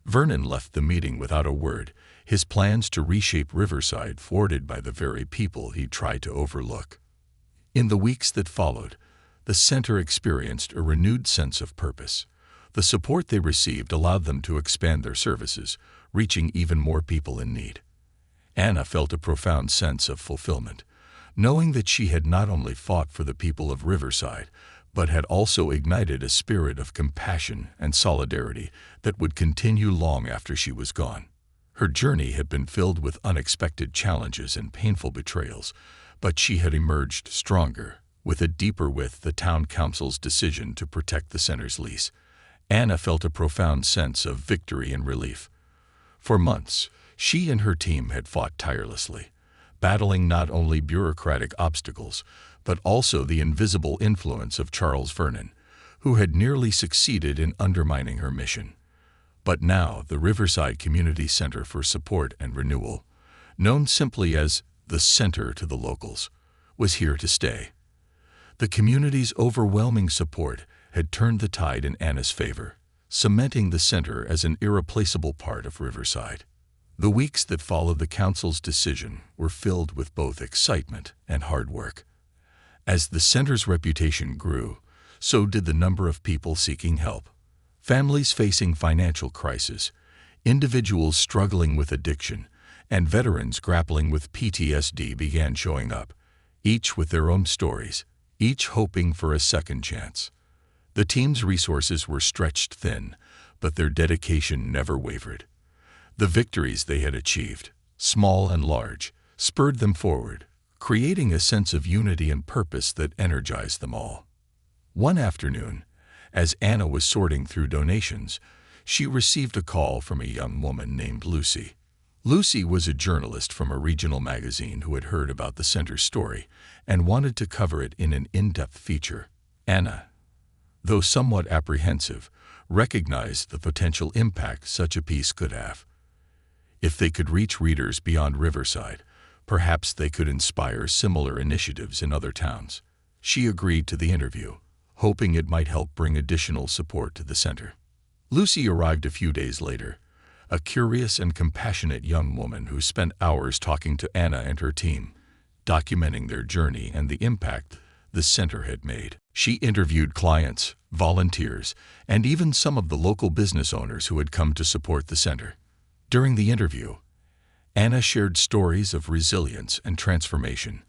Vernon left the meeting without a word, his plans to reshape Riverside thwarted by the very people he tried to overlook. In the weeks that followed, the center experienced a renewed sense of purpose. The support they received allowed them to expand their services, reaching even more people in need. Anna felt a profound sense of fulfillment, knowing that she had not only fought for the people of Riverside, but had also ignited a spirit of compassion and solidarity that would continue long after she was gone. Her journey had been filled with unexpected challenges and painful betrayals, but she had emerged stronger, with a deeper with the town council's decision to protect the center's lease. Anna felt a profound sense of victory and relief. For months, she and her team had fought tirelessly, battling not only bureaucratic obstacles, but also the invisible influence of Charles Vernon, who had nearly succeeded in undermining her mission. But now the Riverside Community Center for Support and Renewal, known simply as the Center to the Locals, was here to stay. The community's overwhelming support had turned the tide in Anna's favor, cementing the center as an irreplaceable part of Riverside. The weeks that followed the council's decision were filled with both excitement and hard work. As the center's reputation grew, so did the number of people seeking help. Families facing financial crisis, individuals struggling with addiction, and veterans grappling with PTSD began showing up, each with their own stories, each hoping for a second chance. The team's resources were stretched thin, but their dedication never wavered. The victories they had achieved, small and large, spurred them forward, creating a sense of unity and purpose that energized them all. One afternoon, as Anna was sorting through donations, she received a call from a young woman named Lucy. Lucy was a journalist from a regional magazine who had heard about the center's story and wanted to cover it in an in-depth feature. Anna, though somewhat apprehensive, recognized the potential impact such a piece could have. If they could reach readers beyond Riverside, perhaps they could inspire similar initiatives in other towns. She agreed to the interview, hoping it might help bring additional support to the center. Lucy arrived a few days later, a curious and compassionate young woman who spent hours talking to Anna and her team, documenting their journey and the impact the center had made. She interviewed clients, volunteers, and even some of the local business owners who had come to support the center. During the interview, Anna shared stories of resilience and transformation,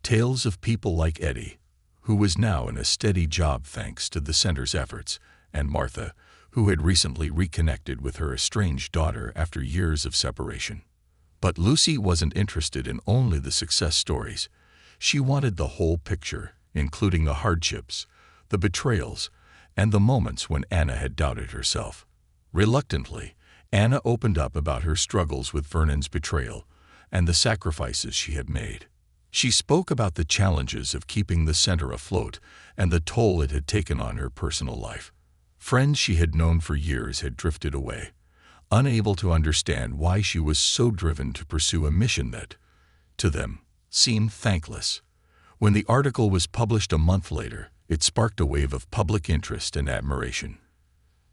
tales of people like Eddie, who was now in a steady job thanks to the center's efforts, and Martha, who had recently reconnected with her estranged daughter after years of separation. But Lucy wasn't interested in only the success stories. She wanted the whole picture, including the hardships, the betrayals, and the moments when Anna had doubted herself. Reluctantly, Anna opened up about her struggles with Vernon's betrayal and the sacrifices she had made. She spoke about the challenges of keeping the center afloat and the toll it had taken on her personal life. Friends she had known for years had drifted away, unable to understand why she was so driven to pursue a mission that, to them, seemed thankless. When the article was published a month later, it sparked a wave of public interest and admiration.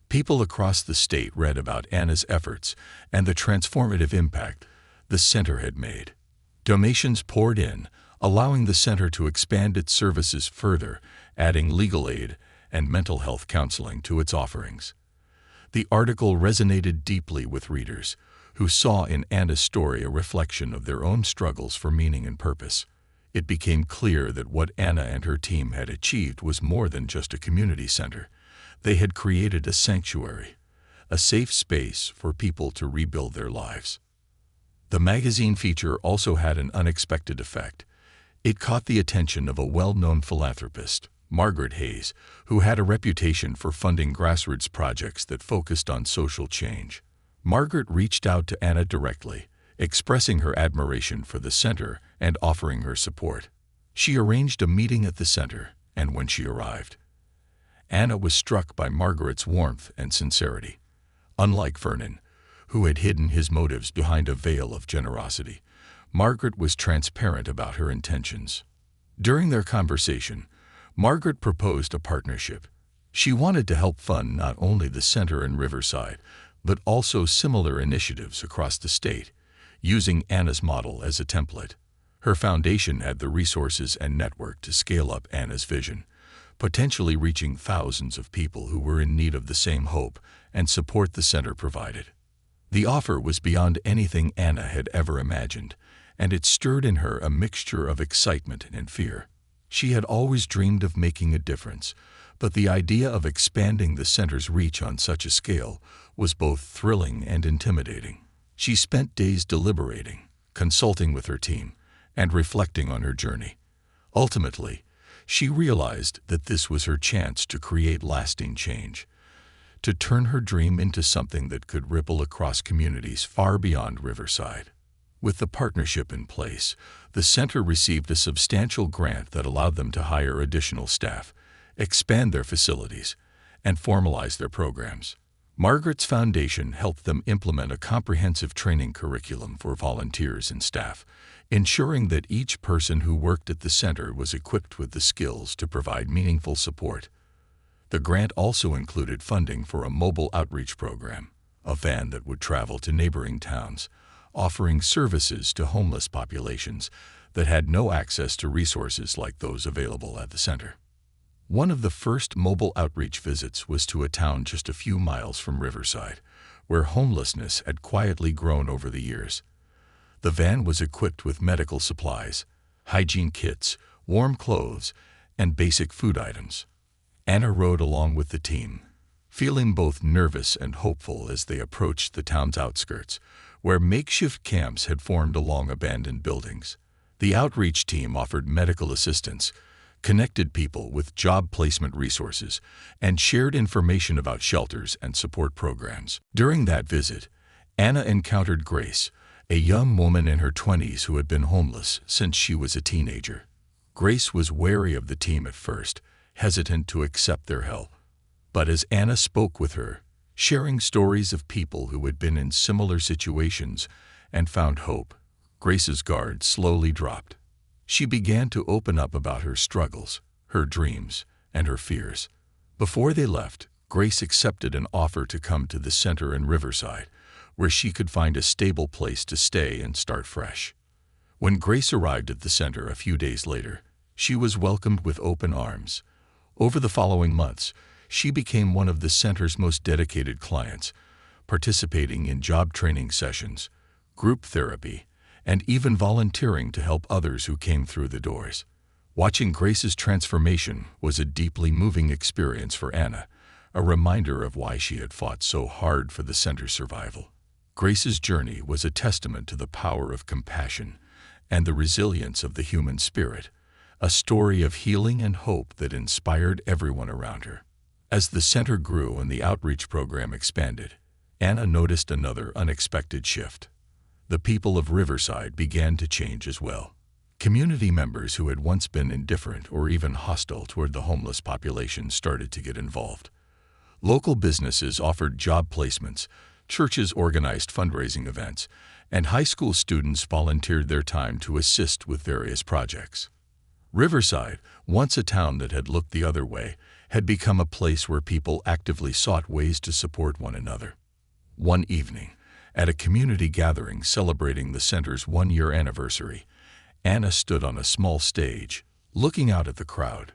People across the state read about Anna's efforts and the transformative impact the center had made. Donations poured in, allowing the center to expand its services further, adding legal aid and mental health counseling to its offerings. The article resonated deeply with readers, who saw in Anna's story a reflection of their own struggles for meaning and purpose. It became clear that what Anna and her team had achieved was more than just a community center. They had created a sanctuary, a safe space for people to rebuild their lives. The magazine feature also had an unexpected effect. It caught the attention of a well-known philanthropist, Margaret Hayes, who had a reputation for funding grassroots projects that focused on social change. Margaret reached out to Anna directly, expressing her admiration for the center and offering her support. She arranged a meeting at the center, and when she arrived, Anna was struck by Margaret's warmth and sincerity. Unlike Vernon, who had hidden his motives behind a veil of generosity, Margaret was transparent about her intentions. During their conversation, Margaret proposed a partnership. She wanted to help fund not only the center in Riverside, but also similar initiatives across the state, using Anna's model as a template. Her foundation had the resources and network to scale up Anna's vision, potentially reaching thousands of people who were in need of the same hope and support the center provided. The offer was beyond anything Anna had ever imagined, and it stirred in her a mixture of excitement and fear. She had always dreamed of making a difference, but the idea of expanding the center's reach on such a scale was both thrilling and intimidating. She spent days deliberating, consulting with her team, and reflecting on her journey. Ultimately, she realized that this was her chance to create lasting change, to turn her dream into something that could ripple across communities far beyond Riverside. With the partnership in place, the center received a substantial grant that allowed them to hire additional staff, expand their facilities, and formalize their programs. Margaret's foundation helped them implement a comprehensive training curriculum for volunteers and staff, ensuring that each person who worked at the center was equipped with the skills to provide meaningful support. The grant also included funding for a mobile outreach program, a van that would travel to neighboring towns, offering services to homeless populations that had no access to resources like those available at the center. One of the first mobile outreach visits was to a town just a few miles from Riverside, where homelessness had quietly grown over the years. The van was equipped with medical supplies, hygiene kits, warm clothes, and basic food items. Anna rode along with the team, feeling both nervous and hopeful as they approached the town's outskirts, where makeshift camps had formed along abandoned buildings. The outreach team offered medical assistance, connected people with job placement resources, and shared information about shelters and support programs. During that visit, Anna encountered Grace, a young woman in her 20s who had been homeless since she was a teenager. Grace was wary of the team at first, hesitant to accept their help. But as Anna spoke with her, sharing stories of people who had been in similar situations and found hope, Grace's guard slowly dropped. She began to open up about her struggles, her dreams, and her fears. Before they left, Grace accepted an offer to come to the center in Riverside, where she could find a stable place to stay and start fresh. When Grace arrived at the center a few days later, she was welcomed with open arms. Over the following months, she became one of the center's most dedicated clients, participating in job training sessions, group therapy, and even volunteering to help others who came through the doors. Watching Grace's transformation was a deeply moving experience for Anna, a reminder of why she had fought so hard for the center's survival. Grace's journey was a testament to the power of compassion and the resilience of the human spirit, a story of healing and hope that inspired everyone around her. As the center grew and the outreach program expanded, Anna noticed another unexpected shift. The people of Riverside began to change as well. Community members who had once been indifferent or even hostile toward the homeless population started to get involved. Local businesses offered job placements, churches organized fundraising events, and high school students volunteered their time to assist with various projects. Riverside, once a town that had looked the other way, had become a place where people actively sought ways to support one another. One evening, at a community gathering celebrating the center's one-year anniversary, Anna stood on a small stage, looking out at the crowd.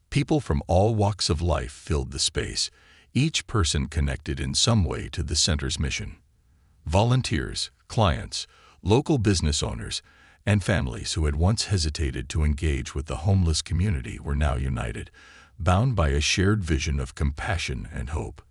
People from all walks of life filled the space, each person connected in some way to the center's mission. Volunteers, clients, local business owners, and families who had once hesitated to engage with the homeless community were now united, bound by a shared vision of compassion and hope.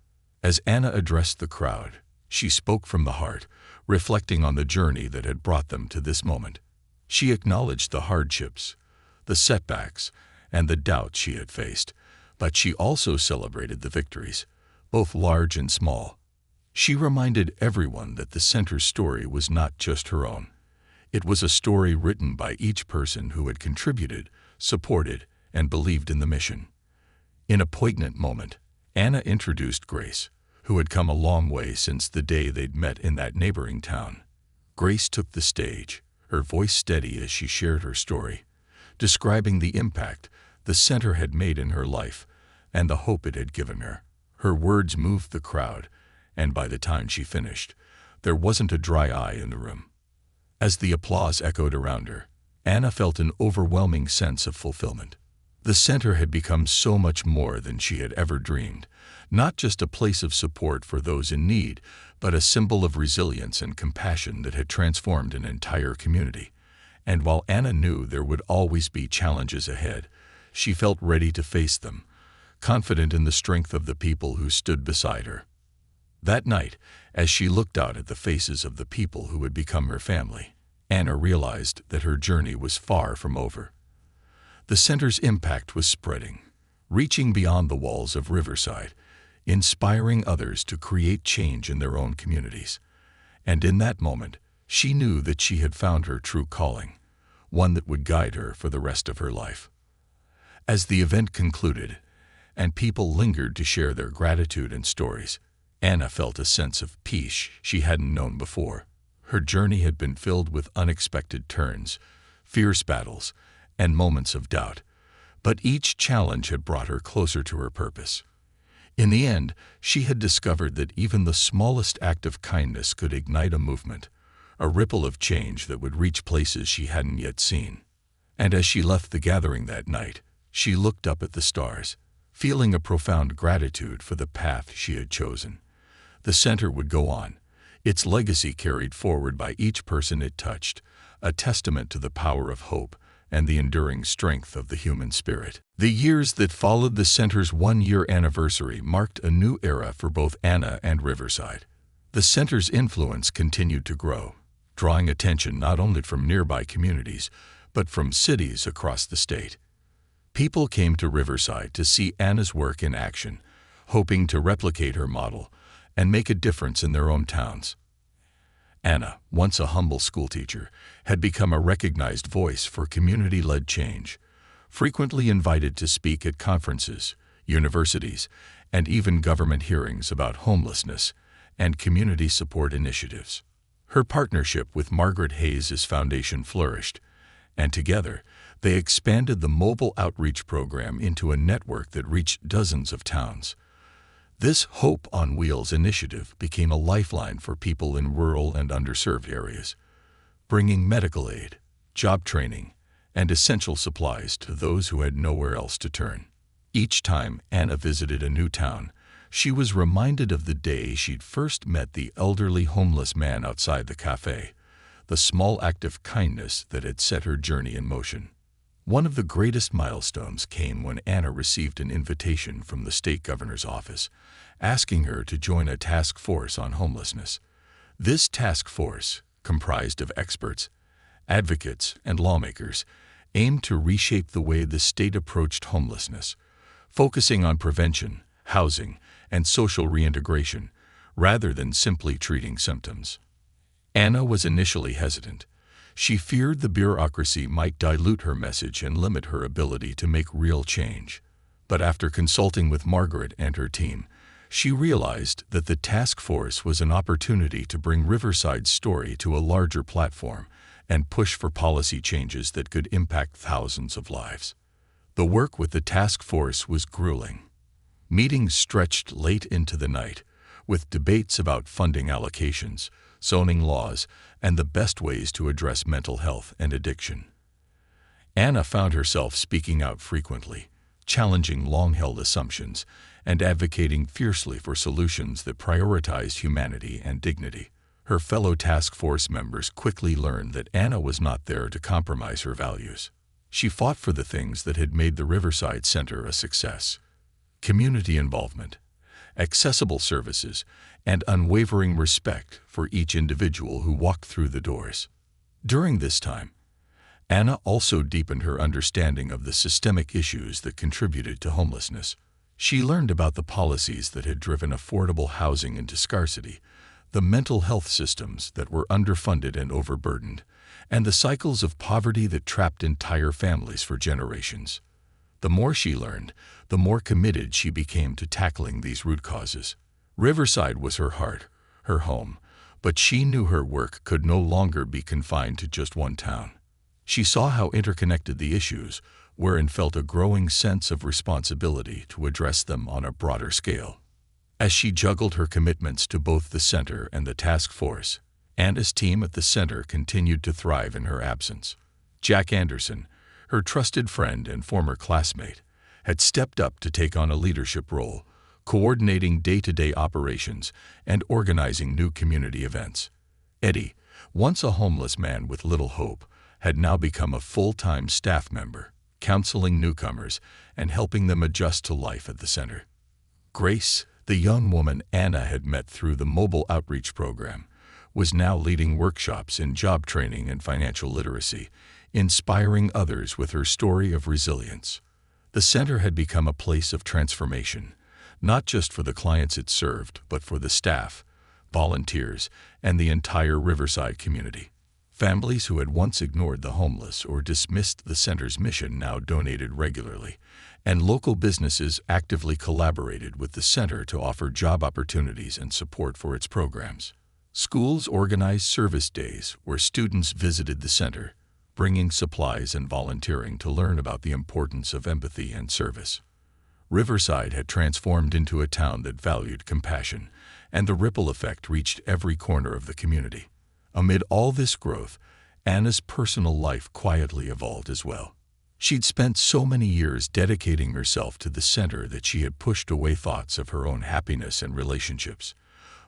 As Anna addressed the crowd, she spoke from the heart, reflecting on the journey that had brought them to this moment. She acknowledged the hardships, the setbacks, and the doubts she had faced, but she also celebrated the victories, both large and small. She reminded everyone that the center's story was not just her own. It was a story written by each person who had contributed, supported, and believed in the mission. In a poignant moment, Anna introduced Grace, who had come a long way since the day they'd met in that neighboring town. Grace took the stage, her voice steady as she shared her story, describing the impact the center had made in her life and the hope it had given her. Her words moved the crowd, and by the time she finished, there wasn't a dry eye in the room. As the applause echoed around her, Anna felt an overwhelming sense of fulfillment. The center had become so much more than she had ever dreamed, not just a place of support for those in need, but a symbol of resilience and compassion that had transformed an entire community. And while Anna knew there would always be challenges ahead, she felt ready to face them, confident in the strength of the people who stood beside her. That night, as she looked out at the faces of the people who would become her family, Anna realized that her journey was far from over. The center's impact was spreading, reaching beyond the walls of Riverside, inspiring others to create change in their own communities. And in that moment, she knew that she had found her true calling, one that would guide her for the rest of her life. As the event concluded, and people lingered to share their gratitude and stories, Anna felt a sense of peace she hadn't known before. Her journey had been filled with unexpected turns, fierce battles, and moments of doubt, but each challenge had brought her closer to her purpose. In the end, she had discovered that even the smallest act of kindness could ignite a movement, a ripple of change that would reach places she hadn't yet seen. And as she left the gathering that night, she looked up at the stars, feeling a profound gratitude for the path she had chosen. The center would go on, its legacy carried forward by each person it touched, a testament to the power of hope and the enduring strength of the human spirit. The years that followed the center's one-year anniversary marked a new era for both Anna and Riverside. The center's influence continued to grow, drawing attention not only from nearby communities, but from cities across the state. People came to Riverside to see Anna's work in action, hoping to replicate her model and make a difference in their own towns. Anna, once a humble schoolteacher, had become a recognized voice for community-led change, frequently invited to speak at conferences, universities, and even government hearings about homelessness and community support initiatives. Her partnership with Margaret Hayes' foundation flourished, and together they expanded the mobile outreach program into a network that reached dozens of towns. This Hope on Wheels initiative became a lifeline for people in rural and underserved areas, bringing medical aid, job training, and essential supplies to those who had nowhere else to turn. Each time Anna visited a new town, she was reminded of the day she'd first met the elderly homeless man outside the cafe, the small act of kindness that had set her journey in motion. One of the greatest milestones came when Anna received an invitation from the state governor's office, asking her to join a task force on homelessness. This task force, comprised of experts, advocates, and lawmakers, aimed to reshape the way the state approached homelessness, focusing on prevention, housing, and social reintegration, rather than simply treating symptoms. Anna was initially hesitant. She feared the bureaucracy might dilute her message and limit her ability to make real change. But after consulting with Margaret and her team, she realized that the task force was an opportunity to bring Riverside's story to a larger platform and push for policy changes that could impact thousands of lives. The work with the task force was grueling. Meetings stretched late into the night, with debates about funding allocations, zoning laws, and the best ways to address mental health and addiction. Anna found herself speaking out frequently, challenging long-held assumptions, and advocating fiercely for solutions that prioritized humanity and dignity. Her fellow task force members quickly learned that Anna was not there to compromise her values. She fought for the things that had made the Riverside Center a success: community involvement, accessible services, and unwavering respect for each individual who walked through the doors. During this time, Anna also deepened her understanding of the systemic issues that contributed to homelessness. She learned about the policies that had driven affordable housing into scarcity, the mental health systems that were underfunded and overburdened, and the cycles of poverty that trapped entire families for generations. The more she learned, the more committed she became to tackling these root causes. Riverside was her heart, her home, but she knew her work could no longer be confined to just one town. She saw how interconnected the issues were and felt a growing sense of responsibility to address them on a broader scale. As she juggled her commitments to both the center and the task force, Anna's team at the center continued to thrive in her absence. Jack Anderson, her trusted friend and former classmate, had stepped up to take on a leadership role, coordinating day-to-day operations and organizing new community events. Eddie, once a homeless man with little hope, had now become a full-time staff member, counseling newcomers and helping them adjust to life at the center. Grace, the young woman Anna had met through the mobile outreach program, was now leading workshops in job training and financial literacy, inspiring others with her story of resilience. The center had become a place of transformation, not just for the clients it served, but for the staff, volunteers, and the entire Riverside community. Families who had once ignored the homeless or dismissed the center's mission now donated regularly, and local businesses actively collaborated with the center to offer job opportunities and support for its programs. Schools organized service days where students visited the center, bringing supplies and volunteering to learn about the importance of empathy and service. Riverside had transformed into a town that valued compassion, and the ripple effect reached every corner of the community. Amid all this growth, Anna's personal life quietly evolved as well. She'd spent so many years dedicating herself to the center that she had pushed away thoughts of her own happiness and relationships.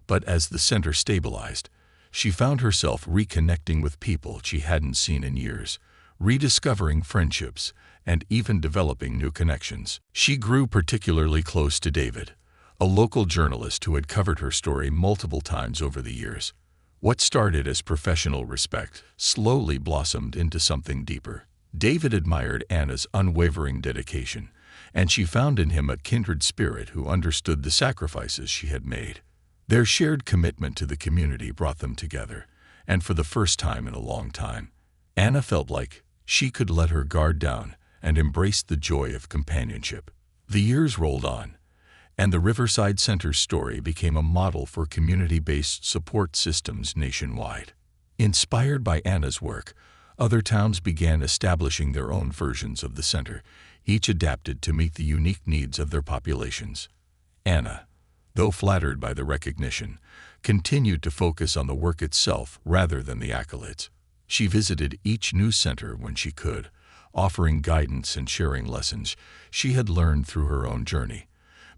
But as the center stabilized, she found herself reconnecting with people she hadn't seen in years, rediscovering friendships, and even developing new connections. She grew particularly close to David, a local journalist who had covered her story multiple times over the years. What started as professional respect slowly blossomed into something deeper. David admired Anna's unwavering dedication, and she found in him a kindred spirit who understood the sacrifices she had made. Their shared commitment to the community brought them together, and for the first time in a long time, Anna felt like she could let her guard down and embrace the joy of companionship. The years rolled on, and the Riverside Center's story became a model for community-based support systems nationwide. Inspired by Anna's work, other towns began establishing their own versions of the center, each adapted to meet the unique needs of their populations. Anna, though flattered by the recognition, continued to focus on the work itself rather than the accolades. She visited each new center when she could, offering guidance and sharing lessons she had learned through her own journey,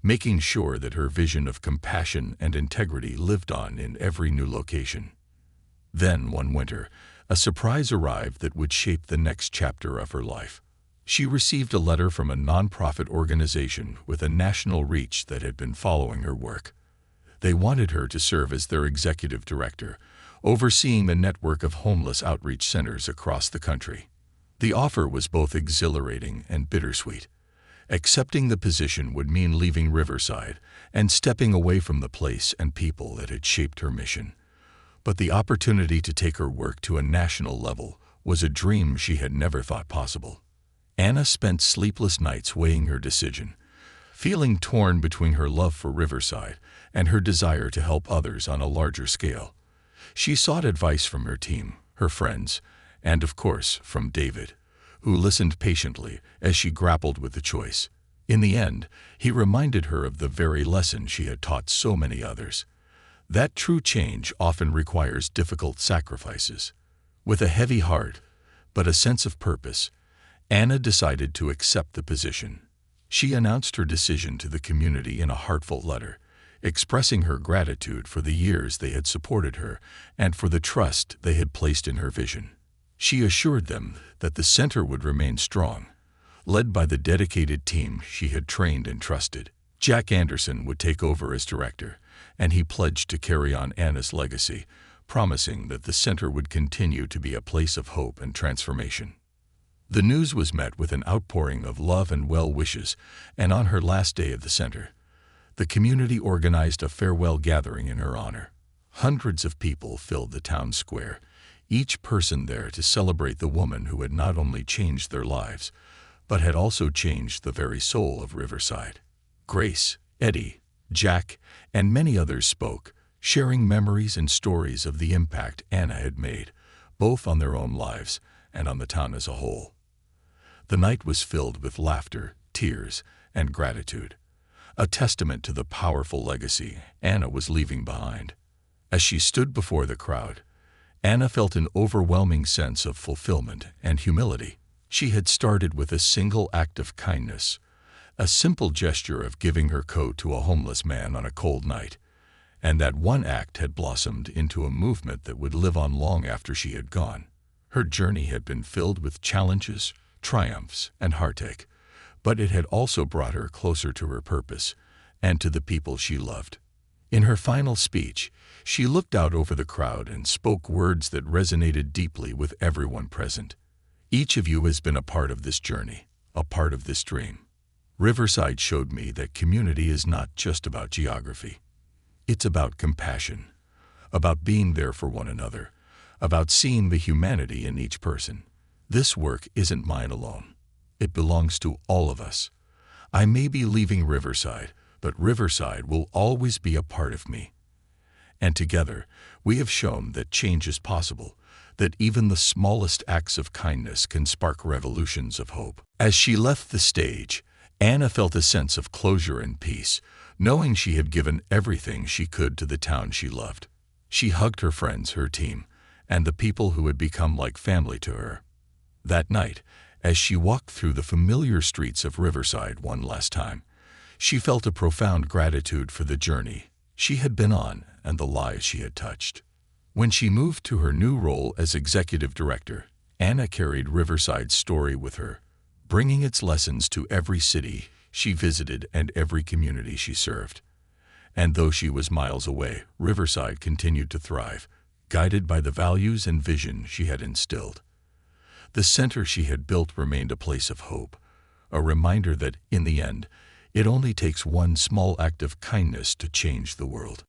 making sure that her vision of compassion and integrity lived on in every new location. Then, one winter, a surprise arrived that would shape the next chapter of her life. She received a letter from a nonprofit organization with a national reach that had been following her work. They wanted her to serve as their executive director, overseeing the network of homeless outreach centers across the country. The offer was both exhilarating and bittersweet. Accepting the position would mean leaving Riverside and stepping away from the place and people that had shaped her mission. But the opportunity to take her work to a national level was a dream she had never thought possible. Anna spent sleepless nights weighing her decision, feeling torn between her love for Riverside and her desire to help others on a larger scale. She sought advice from her team, her friends, and of course from David, who listened patiently as she grappled with the choice. In the end, he reminded her of the very lesson she had taught so many others, that true change often requires difficult sacrifices. With a heavy heart, but a sense of purpose, Anna decided to accept the position. She announced her decision to the community in a heartfelt letter, expressing her gratitude for the years they had supported her and for the trust they had placed in her vision. She assured them that the center would remain strong, led by the dedicated team she had trained and trusted. Jack Anderson would take over as director, and he pledged to carry on Anna's legacy, promising that the center would continue to be a place of hope and transformation. The news was met with an outpouring of love and well wishes, and on her last day at the center, the community organized a farewell gathering in her honor. Hundreds of people filled the town square, each person there to celebrate the woman who had not only changed their lives, but had also changed the very soul of Riverside. Grace, Eddie, Jack, and many others spoke, sharing memories and stories of the impact Anna had made, both on their own lives and on the town as a whole. The night was filled with laughter, tears, and gratitude, a testament to the powerful legacy Anna was leaving behind. As she stood before the crowd, Anna felt an overwhelming sense of fulfillment and humility. She had started with a single act of kindness, a simple gesture of giving her coat to a homeless man on a cold night, and that one act had blossomed into a movement that would live on long after she had gone. Her journey had been filled with challenges, triumphs, and heartache, but it had also brought her closer to her purpose and to the people she loved. In her final speech, she looked out over the crowd and spoke words that resonated deeply with everyone present. Each of you has been a part of this journey, a part of this dream. Riverside showed me that community is not just about geography. It's about compassion, about being there for one another, about seeing the humanity in each person. This work isn't mine alone. It belongs to all of us. I may be leaving Riverside, but Riverside will always be a part of me. And together, we have shown that change is possible, that even the smallest acts of kindness can spark revolutions of hope. As she left the stage, Anna felt a sense of closure and peace, knowing she had given everything she could to the town she loved. She hugged her friends, her team, and the people who had become like family to her. That night, as she walked through the familiar streets of Riverside one last time, she felt a profound gratitude for the journey she had been on and the lives she had touched. When she moved to her new role as executive director, Anna carried Riverside's story with her, bringing its lessons to every city she visited and every community she served. And though she was miles away, Riverside continued to thrive, guided by the values and vision she had instilled. The center she had built remained a place of hope, a reminder that, in the end, it only takes one small act of kindness to change the world.